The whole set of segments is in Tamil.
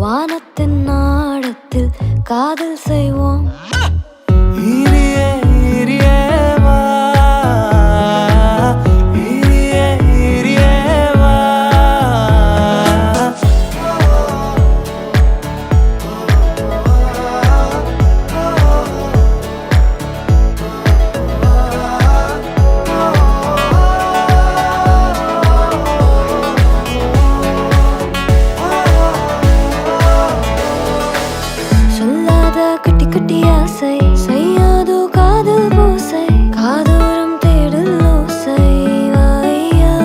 வானத்தின் நாடத்தில் காதல் செய்வோம். ஈரியே ஈரியே வா, ஈரியே ஈரியே வா. சொல்லாத குட்டி குட்டி ஆசை செய்யாதோ காதல் பூசை காதோரம் தேடல் ஓசை வாயா.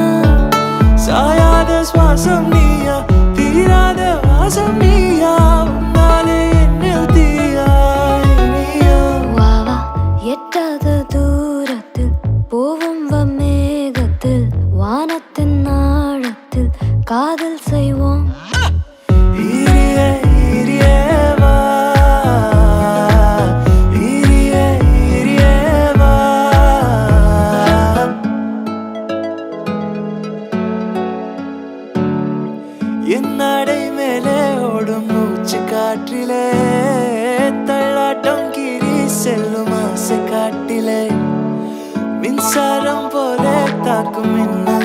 சாயாத சுவாசம் நீயா, தீராத வாசம் நீயா, உன்னாலே என்னில் தீயாய் நீயா. வா வா எட்டாத தூரத்தில் போவும் மேகத்தில் வானத்தின் நாடத்தில் காதல் செய்வோம். ஈரியே ஈரியே வா, ஈரியே ஈரியே வா. என் நடை மேலே ஓடும் மூச்சு காற்றிலே தள்ளாட்டம் கீறி செல்லும் ஆசை காட்டிலே மின்சாரம் போல தாக்கும் என்ன